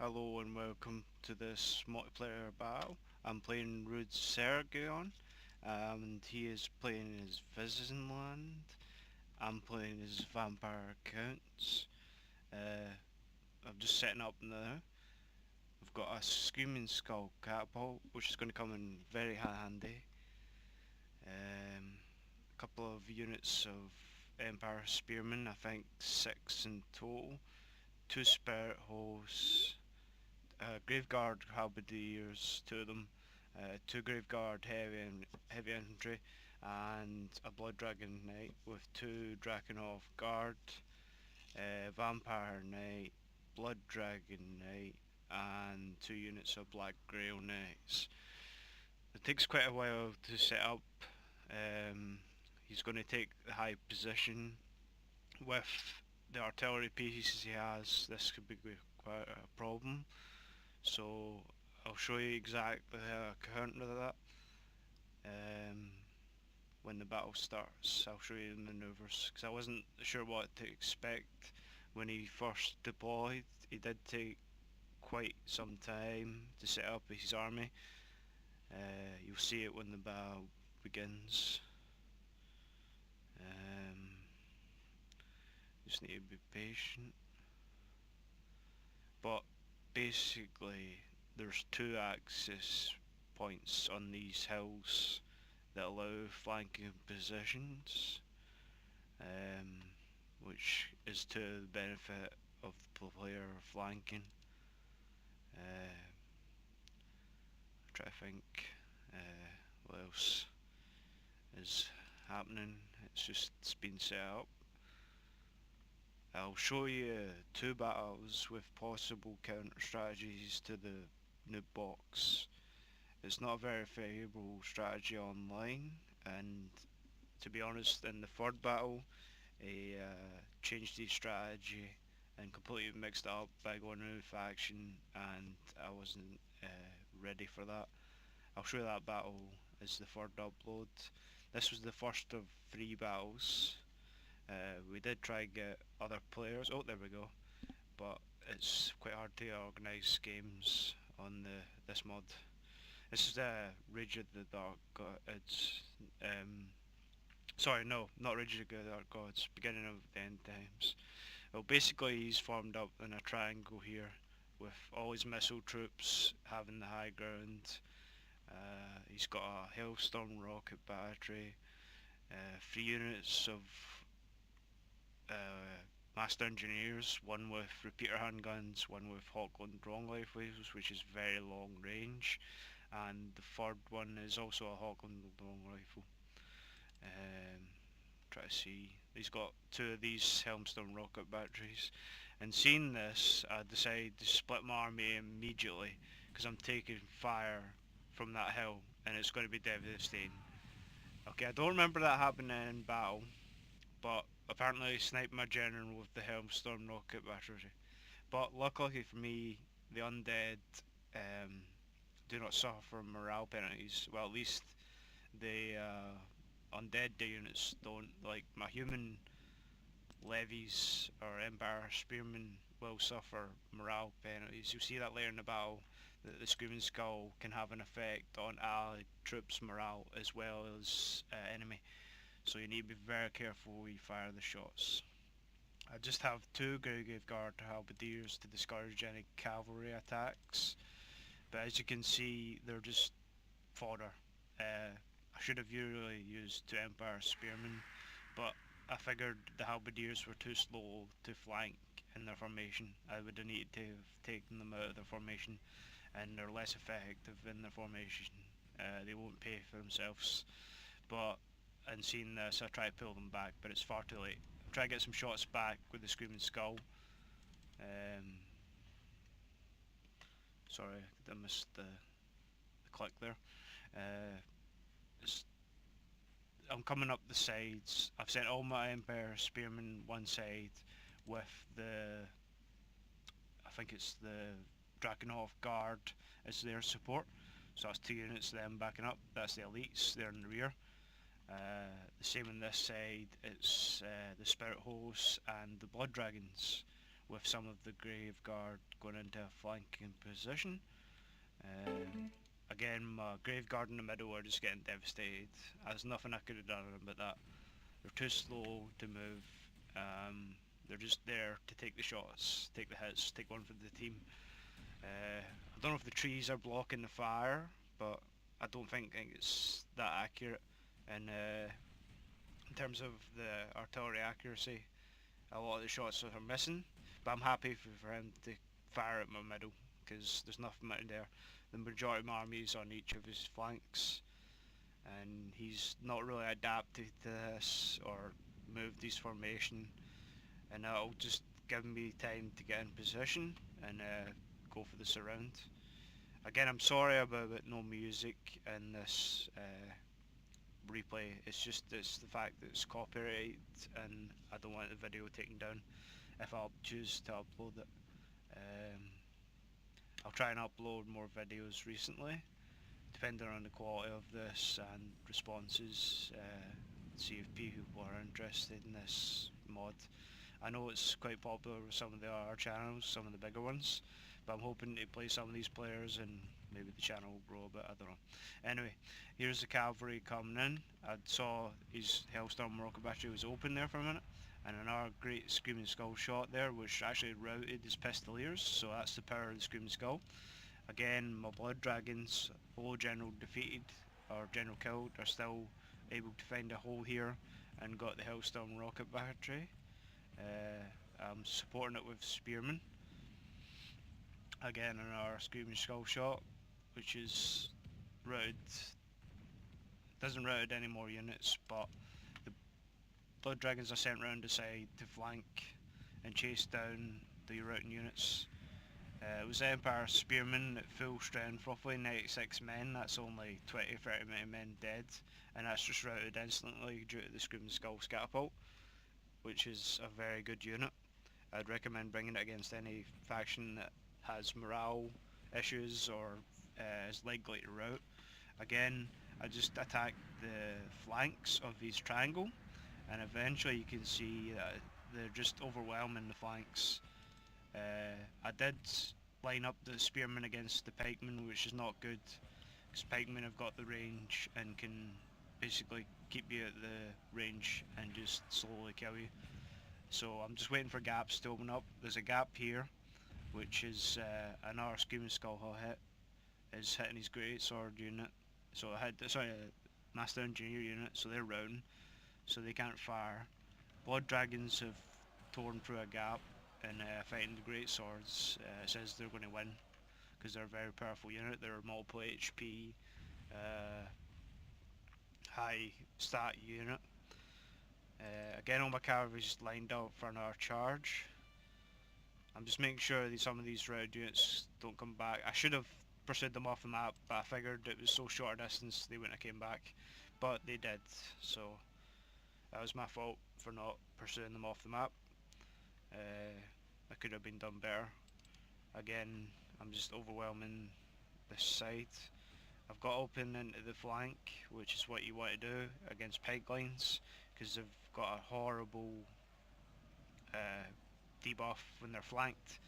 Hello and welcome to this multiplayer battle. I'm playing Rude Sergion, and he is playing as Visenland. I'm playing as Vampire Counts. Uh, I'm just setting up now. I've got a Screaming Skull catapult, which is going to come in very handy. A couple of units of Empire Spearmen, I think 6 in total. 2 Spirit Hosts. Graveguard halberdiers, 2 of them, 2 Graveguard heavy infantry, and a Blood Dragon Knight with 2 Drakenov Guard, Vampire Knight, Blood Dragon Knight, and 2 units of Black Grail Knights. It takes quite a while to set up. Um, he's going to take the high position with the artillery pieces he has. This could be quite a problem. So I'll show you exactly how I counter that um, when the battle starts. I'll show you the maneuvers because I wasn't sure what to expect when he first deployed. He did take quite some time to set up his army. You'll see it when the battle begins. Um, just need to be patient. But basically, there's 2 access points on these hills that allow flanking positions, um, which is to the benefit of the player flanking. Try to think what else is happening. It's been set up. I'll show you 2 battles with possible counter strategies to the noob box. It's not a very favourable strategy online, and to be honest, in the third battle, he changed his strategy and completely mixed it up by going new faction, and I wasn't ready for that. I'll show you that battle as the third upload. This was the first of 3 battles. We did try and get other players. Oh, there we go. But it's quite hard to organise games on this mod. This is Rage of the Dark Gods. Sorry, no, not Rage of the Dark Gods. Beginning of the End Times. Well, basically he's formed up in a triangle here, with all his missile troops having the high ground. He's got a Hailstorm rocket battery, 3 units of Master Engineers, one with repeater handguns, one with Hawkland long rifles, which is very long range, and the third one is also a Hawkland long rifle. Try to see. He's got 2 of these Helmstone rocket batteries, and seeing this, I decided to split my army immediately because I'm taking fire from that hill, and it's going to be devastating. Okay, I don't remember that happening in battle, but apparently I sniped my general with the Helmstorm rocket battery. But luckily for me, the undead um, do not suffer morale penalties. Well, at least the undead units don't. Like my human levies or Empire Spearmen will suffer morale penalties. You'll see that later in the battle, that the Screaming Skull can have an effect on allied troops' morale as well as enemy. So you need to be very careful when you fire the shots. I just have 2 Graveguard halberdiers to discourage any cavalry attacks, but as you can see, they're just fodder. I should have really used 2 Empire Spearmen, but I figured the halberdiers were too slow to flank in their formation. I would have needed to have taken them out of their formation, and they're less effective in their formation. They won't pay for themselves. But in seeing this, I try to pull them back, but it's far too late. I'll try to get some shots back with the Screaming Skull. Sorry, I missed the click there. Uh, I'm coming up the sides. I've sent all my Empire Spearmen one side with the, I think it's the Drakenhof Guard as their support. So that's 2 units of them backing up. That's the elites, they're in the rear. The same on this side, it's the Spirit Hosts and the Blood Dragons, with some of the Grave Guard going into a flanking position. Again, my Grave Guard in the middle are just getting devastated. There's nothing I could have done about that. They're too slow to move. They're just there to take the shots, take the hits, take one for the team. I don't know if the trees are blocking the fire, but I don't think it's that accurate. And in terms of the artillery accuracy, a lot of the shots are missing. But I'm happy for him to fire at my middle because there's nothing out there. The majority of my army is on each of his flanks, and he's not really adapted to this or moved his formation, and that'll just give me time to get in position and go for the surround. Again, I'm sorry about no music in this replay. It's the fact that it's copyrighted and I don't want the video taken down if I choose to upload it. I'll try and upload more videos recently, depending on the quality of this and responses. See if people are interested in this mod. I know it's quite popular with some of the other channels, some of the bigger ones, but I'm hoping to play some of these players and maybe the channel will grow a bit, I don't know. Anyway, here's the cavalry coming in. I saw his Hellstorm rocket battery was open there for a minute, and another great Screaming Skull shot there which actually routed his Pistoliers, so that's the power of the Screaming Skull. Again, my Blood Dragons, although General defeated or General killed, are still able to find a hole here and got the Hellstorm rocket battery. I'm supporting it with Spearmen. Again, another Screaming Skull shot, which is routed, doesn't route any more units, but the Blood Dragons are sent round the side to flank and chase down the routing units. It was Empire Spearmen at full strength, roughly 96 men, that's only 20-30 men dead, and that's just routed instantly due to the Screaming Skull Catapult, which is a very good unit. I'd recommend bringing it against any faction that has morale issues or is likely to rout. Again, I just attack the flanks of his triangle, and eventually you can see that they're just overwhelming the flanks. I did line up the spearmen against the pikemen, which is not good, because pikemen have got the range and can basically keep you at the range and just slowly kill you. So I'm just waiting for gaps to open up. There's a gap here, which is another Screaming Skull hit, is hitting his Great Sword unit. So I had, Master Engineer unit, so they're routing, so they can't fire. Blood Dragons have torn through a gap and fighting the Great Swords. Says they're going to win because they're a very powerful unit. They're a multiple HP, high stat unit. Again, all my cavalry's lined up for another charge. I'm just making sure that some of these routed units don't come back. I should have pursued them off the map, but I figured it was so short a distance they wouldn't have came back, but they did, so that was my fault for not pursuing them off the map. That could have been done better. Again, I'm just overwhelming this side. I've got open into the flank, which is what you want to do against pikelines, because they've got a horrible debuff when they're flanked.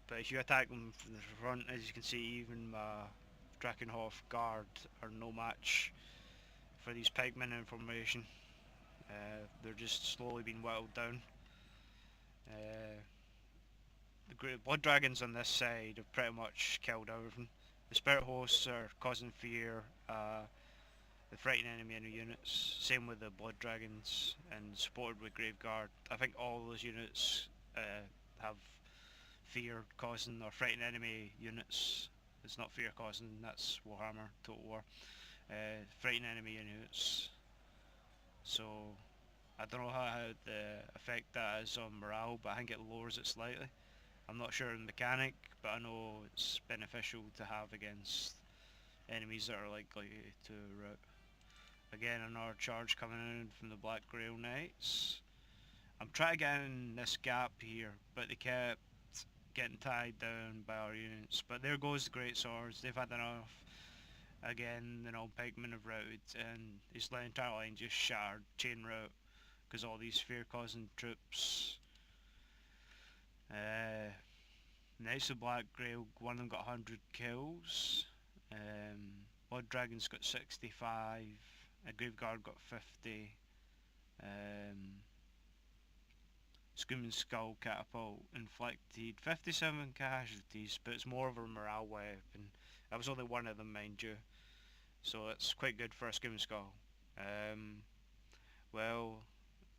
But if you attack them from the front, as you can see, even my Drakenhof guard are no match for these pikemen in formation. They're just slowly being whittled down. The Great Blood Dragons on this side have pretty much killed everything. The Spirit Hosts are causing fear, the frightened enemy units, same with the Blood Dragons, and supported with Grave Guard. I think all those units have fear causing or frightened enemy units. It's not fear causing, that's Warhammer Total War. Frightened enemy units. So I don't know how the effect that is on morale, but I think it lowers it slightly. I'm not sure of the mechanic, but I know it's beneficial to have against enemies that are likely to rout. Again, another charge coming in from the Black Grail Knights. I'm trying to get in this gap here, but they kept getting tied down by our units. But there goes the Great Swords, they've had enough. Again, the pikemen have routed, and his entire line just shattered, chain rout, because all these fear-causing troops Uh, Knights of Black Grail, one of them got 100 kills. Blood Dragon's got 65. A Graveguard got 50. Um, Screaming Skull Catapult inflicted 57 casualties, but it's more of a morale weapon. That was only one of them, mind you, so it's quite good for a Screaming Skull. Um, well,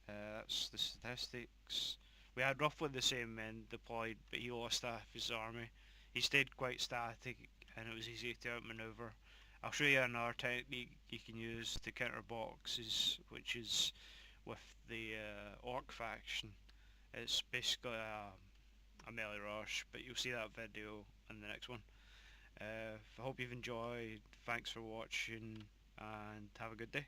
that's the statistics. We had roughly the same men deployed, but he lost half his army. He stayed quite static, and it was easy to outmaneuver. I'll show you another technique you can use to counter boxes, which is with the Orc faction. It's basically a melee rush, but you'll see that video in the next one. I hope you've enjoyed. Thanks for watching, and have a good day.